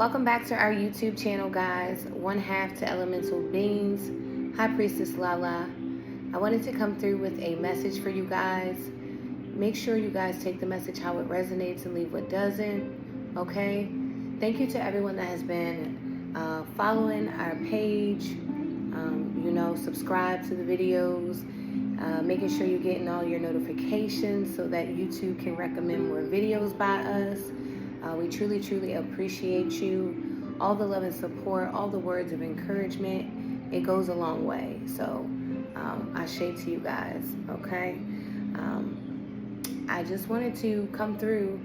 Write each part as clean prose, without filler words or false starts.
Welcome back to our YouTube channel, guys. One half to Elemental Beings, High Priestess Lala. I wanted to come through with a message for you guys. Make sure you guys take the message how it resonates and leave what doesn't, okay? Thank you to everyone that has been following our page, subscribe to the videos, making sure you're getting all your notifications so that YouTube can recommend more videos by us. We truly, truly appreciate you. All the love and support, all the words of encouragement, it goes a long way. So, ashe to you guys, okay? I just wanted to come through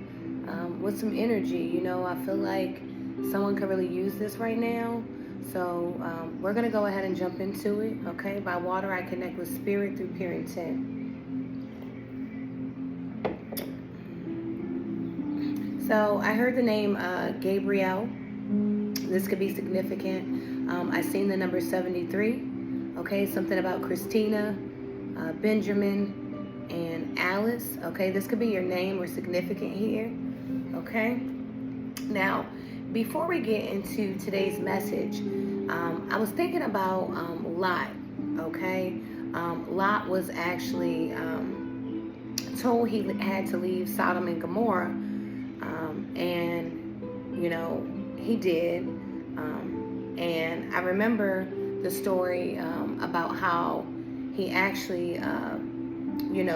with some energy. I feel like someone could really use this right now. So, we're going to go ahead and jump into it, okay? By water, I connect with spirit through pure intent. So I heard the name Gabriel. This could be significant. I seen the number 73. Okay, something about Christina, Benjamin, and Alice. Okay, this could be your name or significant here. Okay. Now, before we get into today's message, I was thinking about Lot. Okay, Lot was actually told he had to leave Sodom and Gomorrah. He did. And I remember the story about how he actually,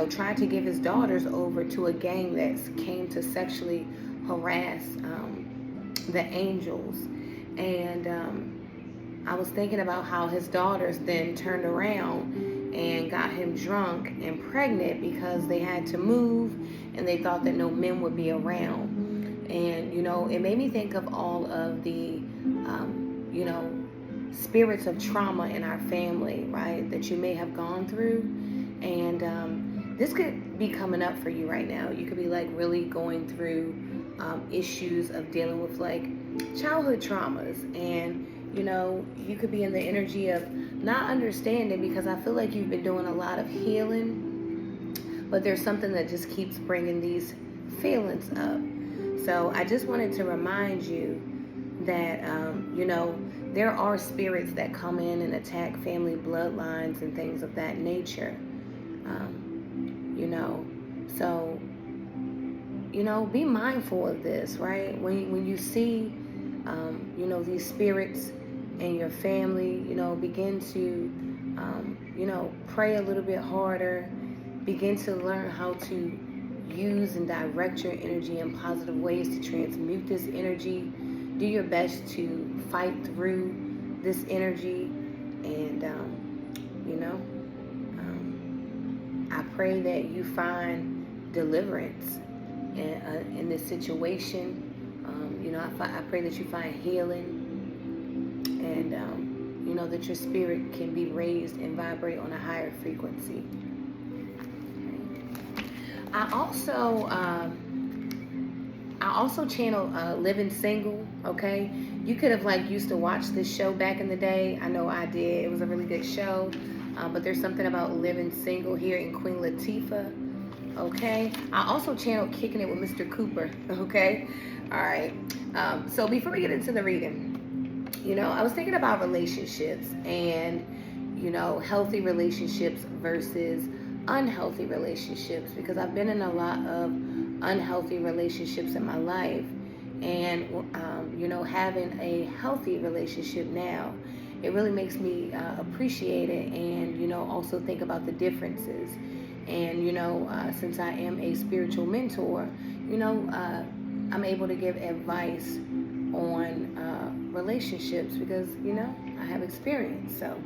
tried to give his daughters over to a gang that came to sexually harass the angels. And I was thinking about how his daughters then turned around and got him drunk and pregnant because they had to move and they thought that no men would be around. And, it made me think of all of the, spirits of trauma in our family, right, that you may have gone through. And this could be coming up for you right now. You could be like really going through issues of dealing with like childhood traumas. And, you could be in the energy of not understanding, because I feel like you've been doing a lot of healing, but there's something that just keeps bringing these feelings up. So I just wanted to remind you that, there are spirits that come in and attack family bloodlines and things of that nature. So, be mindful of this, right? When you see, these spirits in your family, begin to, pray a little bit harder, begin to learn how to use and direct your energy in positive ways to transmute this energy. Do your best to fight through this energy. And, I pray that you find deliverance in this situation. I pray that you find healing. And, that your spirit can be raised and vibrate on a higher frequency. I also channel Living Single, okay? You could have used to watch this show back in the day. I know I did. It was a really good show. But there's something about Living Single here in Queen Latifah, okay? I also channel Kicking It with Mr. Cooper, okay? All right. So before we get into the reading, I was thinking about relationships and, healthy relationships versus unhealthy relationships, because I've been in a lot of unhealthy relationships in my life. And, having a healthy relationship now, it really makes me appreciate it and, also think about the differences. And, since I am a spiritual mentor, I'm able to give advice on relationships because, I have experience. So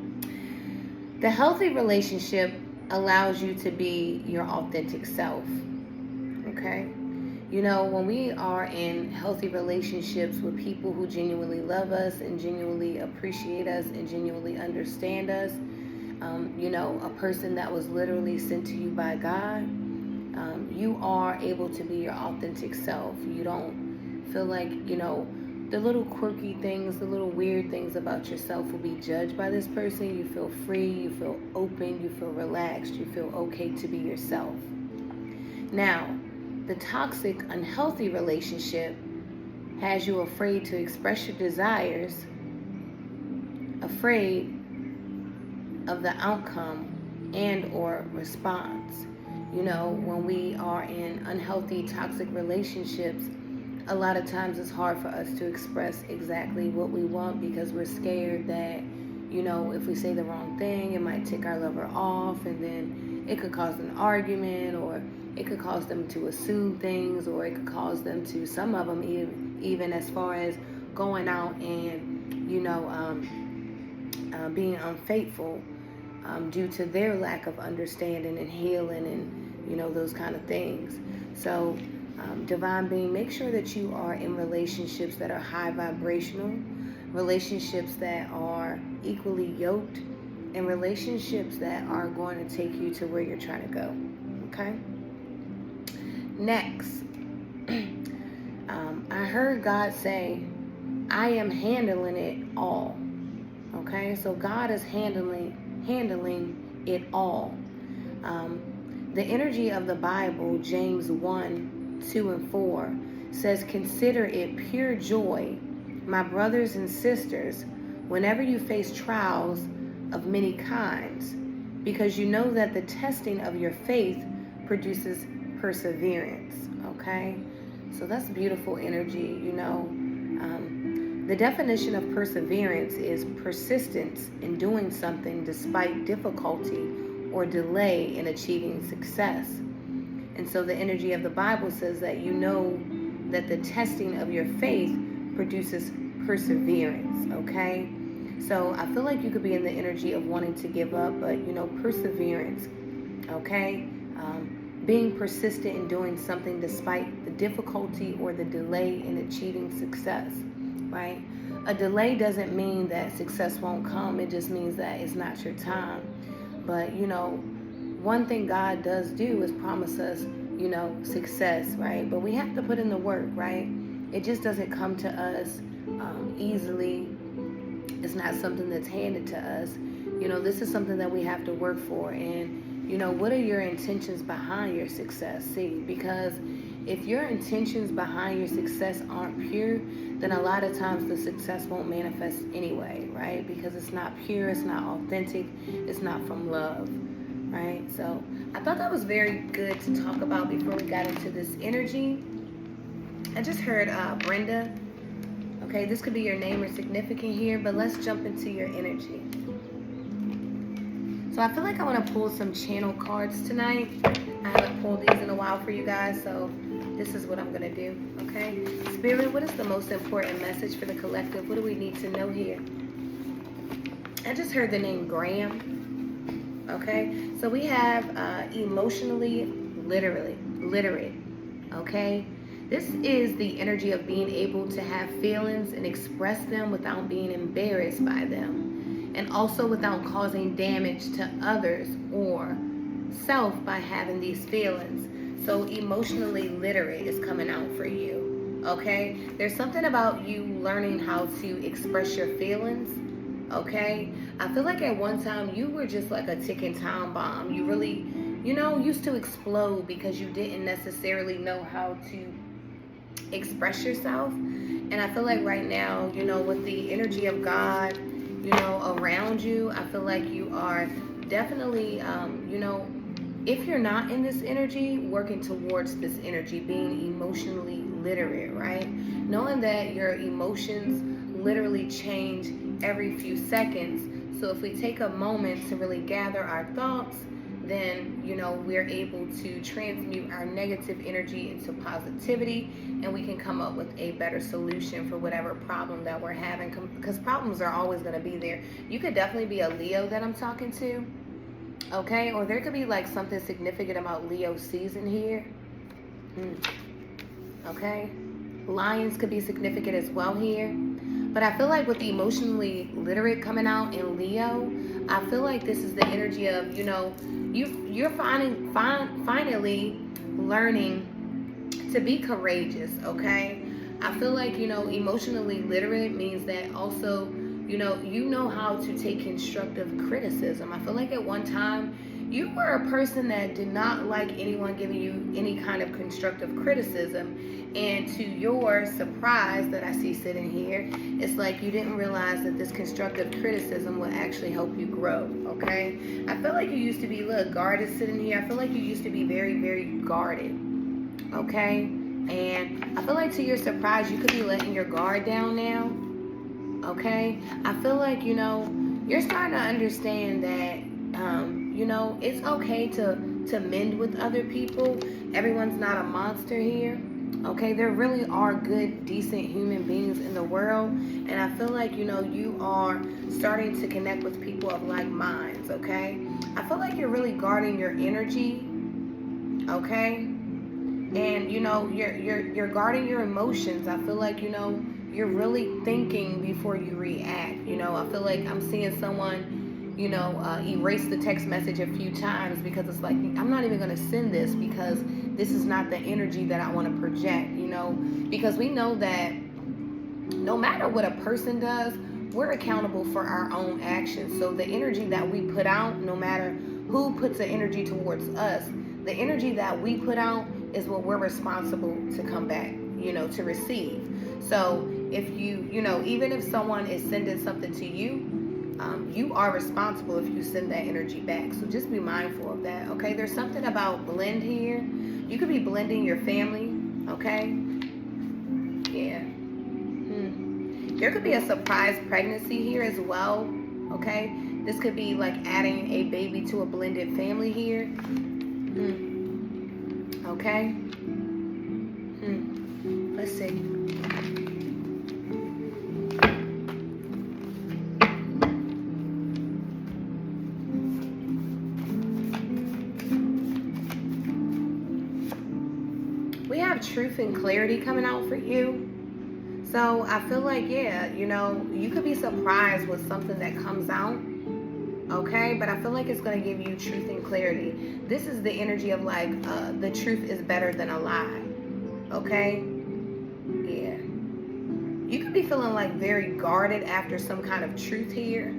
the healthy relationship allows you to be your authentic self, okay? When we are in healthy relationships with people who genuinely love us and genuinely appreciate us and genuinely understand us, a person that was literally sent to you by God, you are able to be your authentic self. You don't feel like, the little quirky things, the little weird things about yourself will be judged by this person. You feel free, you feel open, you feel relaxed, you feel okay to be yourself. Now, the toxic, unhealthy relationship has you afraid to express your desires, afraid of the outcome and or response. You know, when we are in unhealthy, toxic relationships, a lot of times it's hard for us to express exactly what we want because we're scared that, you know, if we say the wrong thing, it might tick our lover off, and then it could cause an argument, or it could cause them to assume things, or it could cause them to, some of them even as far as going out and, you know, being unfaithful due to their lack of understanding and healing and, you know, those kind of things. So divine being, make sure that you are in relationships that are high vibrational, relationships that are equally yoked, and relationships that are going to take you to where you're trying to go. Okay? Next, I heard God say, I am handling it all. Okay? So God is handling it all. The energy of the Bible, James 1:2-4, says, consider it pure joy, my brothers and sisters, whenever you face trials of many kinds, because you know that the testing of your faith produces perseverance. Okay? So that's beautiful energy, you know. The definition of perseverance is persistence in doing something despite difficulty or delay in achieving success. And so the energy of the Bible says that you know that the testing of your faith produces perseverance, okay? So I feel like you could be in the energy of wanting to give up, but, you know, perseverance, okay? Being persistent in doing something despite the difficulty or the delay in achieving success, right? A delay doesn't mean that success won't come. It just means that it's not your time. But, you know, one thing God does do is promise us, you know, success, right? But we have to put in the work, right? It just doesn't come to us easily. It's not something that's handed to us. You know, this is something that we have to work for. And, you know, what are your intentions behind your success? See, because if your intentions behind your success aren't pure, then a lot of times the success won't manifest anyway, right? Because it's not pure, it's not authentic, it's not from love, right? So I thought that was very good to talk about before we got into this energy. I just heard Brenda. Okay, this could be your name or significant here, but let's jump into your energy. So I feel like I want to pull some channel cards tonight. I haven't pulled these in a while for you guys, so this is what I'm going to do, okay? Spirit, what is the most important message for the collective? What do we need to know here? I just heard the name Graham, okay? So we have emotionally literate, okay? This is the energy of being able to have feelings and express them without being embarrassed by them, and also without causing damage to others or self by having these feelings. So emotionally literate is coming out for you, okay? There's something about you learning how to express your feelings, okay? I feel like at one time you were just like a ticking time bomb. You really, you know, used to explode because you didn't necessarily know how to express yourself. And I feel like right now, you know, with the energy of God, you know, around you, I feel like you are definitely, you know, if you're not in this energy, working towards this energy, being emotionally literate, right? Knowing that your emotions literally change every few seconds. So if we take a moment to really gather our thoughts, then, you know, we're able to transmute our negative energy into positivity, and we can come up with a better solution for whatever problem that we're having, because problems are always going to be there. You could definitely be a Leo that I'm talking to, okay? Or there could be like something significant about Leo season here, okay? Lions could be significant as well here. But I feel like with the emotionally literate coming out in Leo, I feel like this is the energy of, you know, you're finally learning to be courageous, okay? I feel like, you know, emotionally literate means that also, you know how to take constructive criticism. I feel like at one time you were a person that did not like anyone giving you any kind of constructive criticism. And to your surprise, that I see sitting here, it's like you didn't realize that this constructive criticism will actually help you grow. Okay, I feel like you used to be, look, guarded sitting here. I feel like you used to be very, very guarded. Okay, and I feel like to your surprise, you could be letting your guard down now. Okay, I feel like, you're starting to understand that it's okay to mend with other people. Everyone's not a monster here. Okay, there really are good, decent human beings in the world, and I feel like you are starting to connect with people of like minds. Okay, I feel like you're really guarding your energy. Okay, and you're guarding your emotions. I feel like you're really thinking before you react. I feel like I'm seeing someone erase the text message a few times because it's like, I'm not even going to send this because this is not the energy that I want to project, because we know that no matter what a person does, we're accountable for our own actions. So the energy that we put out, no matter who puts the energy towards us, the energy that we put out is what we're responsible to come back, to receive. So if even if someone is sending something to you, you are responsible if you send that energy back. So just be mindful of that. Okay, there's something about blend here. You could be blending your family. Okay, yeah. There could be a surprise pregnancy here as well. Okay, this could be like adding a baby to a blended family here. Okay. Let's see. We have truth and clarity coming out for you. So I feel like, you could be surprised with something that comes out. Okay, but I feel like it's going to give you truth and clarity. This is the energy of like, the truth is better than a lie. Okay, yeah. You could be feeling like very guarded after some kind of truth here.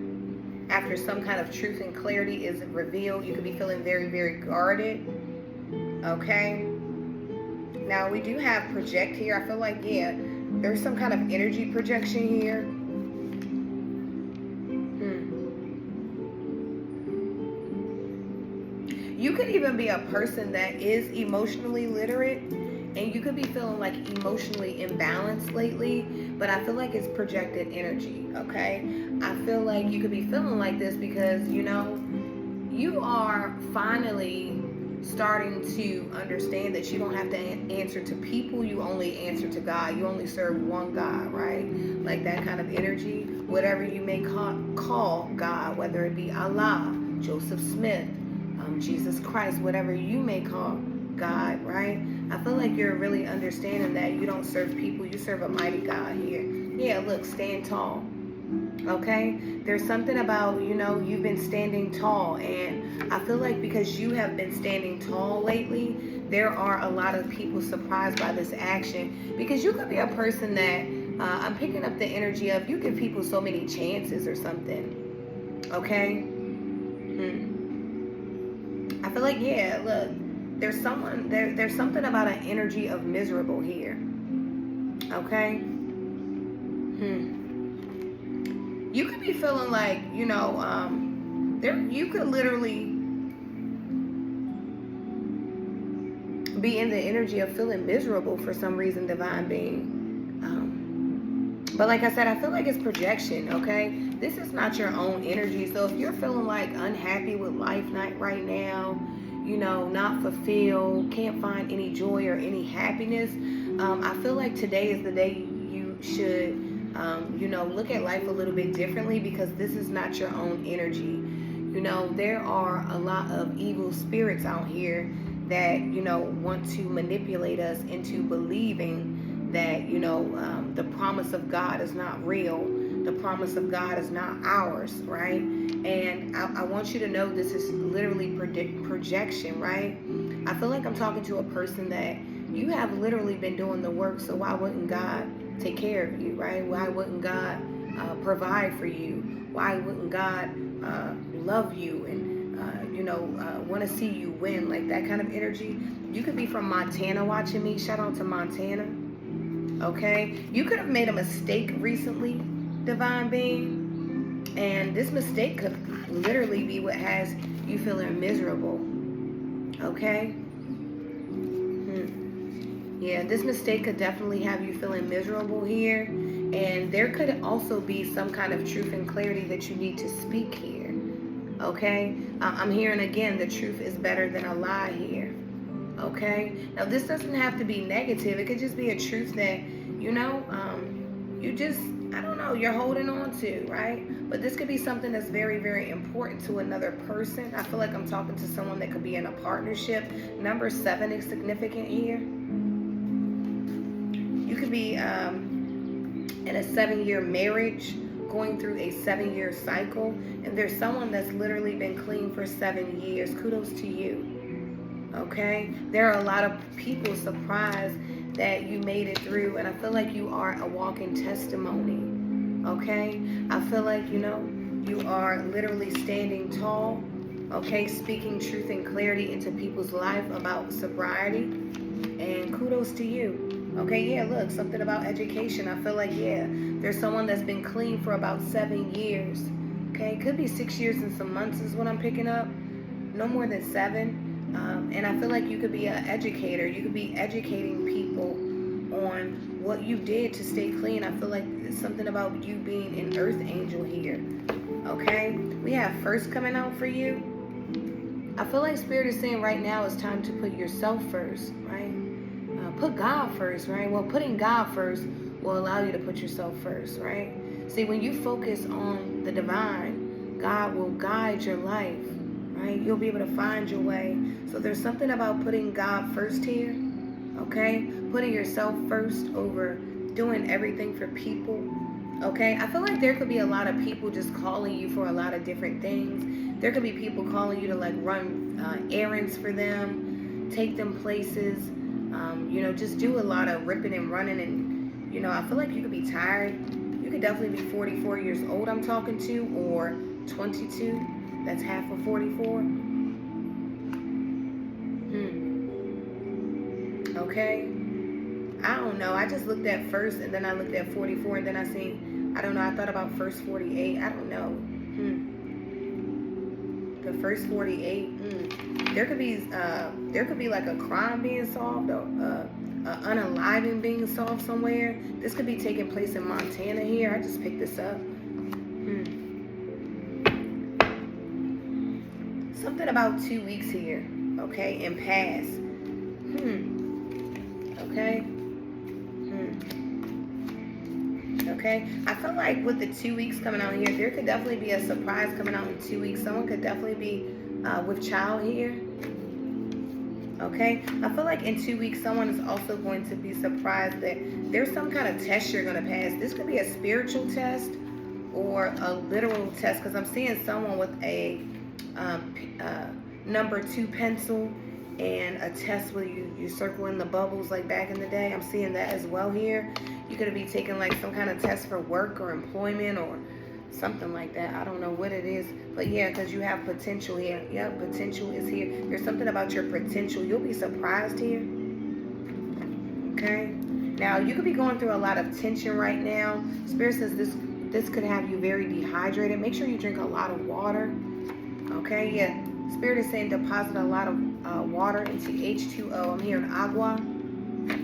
After some kind of truth and clarity is revealed, you could be feeling very, very guarded. Okay. Now we do have project here. I feel like, there's some kind of energy projection here. You could even be a person that is emotionally literate, and you could be feeling like emotionally imbalanced lately, but I feel like it's projected energy. Okay, I feel like you could be feeling like this because you are finally starting to understand that you don't have to answer to people. You only answer to God. You only serve one God, right? Like that kind of energy. Whatever you may call God, whether it be Allah, Joseph Smith, Jesus Christ, whatever you may call God, right? I feel like you're really understanding that you don't serve people. You serve a mighty God here. Yeah, look, stand tall. Okay, there's something about you've been standing tall, and I feel like because you have been standing tall lately, there are a lot of people surprised by this action, because you could be a person that I'm picking up the energy of, you give people so many chances or something. Okay, I feel like, look, there's something about an energy of miserable here. Okay. You could be feeling like, you could literally be in the energy of feeling miserable for some reason, divine being. But like I said, I feel like it's projection, okay? This is not your own energy. So if you're feeling like unhappy with life right now, not fulfilled, can't find any joy or any happiness, I feel like today is the day you should look at life a little bit differently, because this is not your own energy. There are a lot of evil spirits out here that, want to manipulate us into believing that, the promise of God is not real. The promise of God is not ours, right? And I want you to know this is literally projection, right? I feel like I'm talking to a person that you have literally been doing the work, so why wouldn't God take care of you, right? Why wouldn't God provide for you? Why wouldn't God love you and want to see you win, like that kind of energy. You could be from Montana watching me. Shout out to Montana. Okay, you could have made a mistake recently, divine being, and this mistake could literally be what has you feeling miserable. Okay. Yeah, this mistake could definitely have you feeling miserable here, and there could also be some kind of truth and clarity that you need to speak here. Okay, I'm hearing again, the truth is better than a lie here. Okay, now this doesn't have to be negative. It could just be a truth that you just, I don't know, you're holding on to, right? But this could be something that's very, very important to another person. I feel like I'm talking to someone that could be in a partnership. Number 7 is significant here. You could be in a 7-year marriage, going through a 7-year cycle, and there's someone that's literally been clean for 7 years. Kudos to you. Okay, there are a lot of people surprised that you made it through, and I feel like you are a walking testimony. Okay, I feel like you are literally standing tall. Okay, speaking truth and clarity into people's life about sobriety, and kudos to you. Okay, yeah, look, something about education. I feel like, yeah, there's someone that's been clean for about 7 years. Okay, could be 6 years and some months is what I'm picking up. No more than 7. And I feel like you could be an educator. You could be educating people on what you did to stay clean. I feel like it's something about you being an earth angel here. Okay, we have first coming out for you. I feel like Spirit is saying right now it's time to put yourself first, right? Put God first, right? Well, putting God first will allow you to put yourself first, right? See, when you focus on the divine, God will guide your life, right? You'll be able to find your way. So there's something about putting God first here, okay? Putting yourself first over doing everything for people, okay? I feel like there could be a lot of people just calling you for a lot of different things. There could be people calling you to like run errands for them, take them places, just do a lot of ripping and running. And, I feel like you could be tired. You could definitely be 44 years old I'm talking to, or 22. That's half of 44. Okay. I don't know. I just looked at first, and then I looked at 44, and then I thought about first 48. I don't know. The first 48. There could be like a crime being solved, or unaliving being solved somewhere. This could be taking place in Montana here. I just picked this up. Something about 2 weeks here, okay, and past. Okay. Okay. I feel like with the 2 weeks coming out here, there could definitely be a surprise coming out in 2 weeks. Someone could definitely be with child here. Okay. I feel like in 2 weeks, someone is also going to be surprised that there's some kind of test you're going to pass. This could be a spiritual test or a literal test, because I'm seeing someone with a number 2 pencil and a test where you circle in the bubbles like back in the day. I'm seeing that as well here. You could be taking like some kind of test for work or employment or something like that. I don't know what it is, but yeah, because you have potential here. Yeah, potential is here. There's something about your potential. You'll be surprised here. Okay. Now you could be going through a lot of tension right now. Spirit says this could have you very dehydrated. Make sure you drink a lot of water. Okay, yeah. Spirit is saying deposit a lot of water into H2O. I'm hearing agua.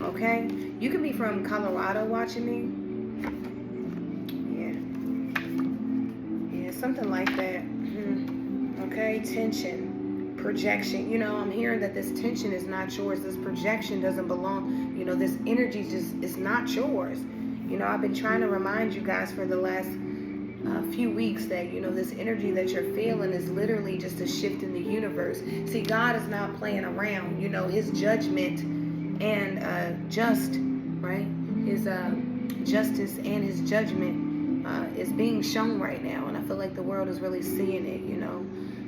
Okay. You could be from Colorado watching me. Yeah, something like that. Okay, tension, projection. I'm hearing that this tension is not yours. This projection doesn't belong. This energy is not yours. I've been trying to remind you guys for the last few weeks that this energy that you're feeling is literally just a shift in the universe. See, God is not playing around. His judgment and right, his justice and his judgment is being shown right now, and I feel like the world is really seeing it.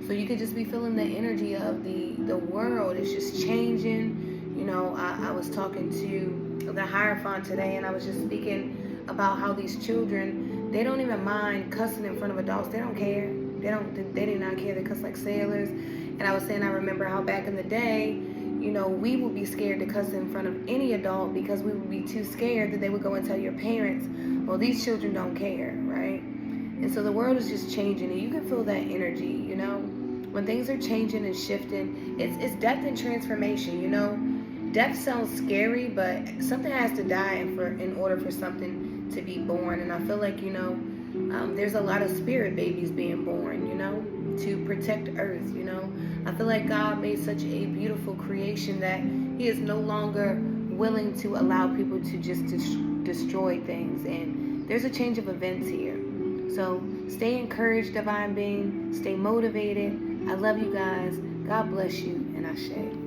So you could just be feeling the energy of the world is just changing. I was talking to the Hierophant today, and I was just speaking about how these children, they don't even mind cussing in front of adults. They don't care. They did not care. They cuss like sailors. And I was saying, I remember how back in the day, we would be scared to cuss in front of any adult because we would be too scared that they would go and tell your parents, well, these children don't care, right? And so the world is just changing, and you can feel that energy, when things are changing and shifting. It's death and transformation. Death sounds scary, but something has to die in order for something to be born. And I feel like there's a lot of spirit babies being born, to protect Earth. I feel like God made such a beautiful creation that He is no longer willing to allow people to just destroy things. And there's a change of events here. So stay encouraged, divine being. Stay motivated. I love you guys. God bless you, and Ashe.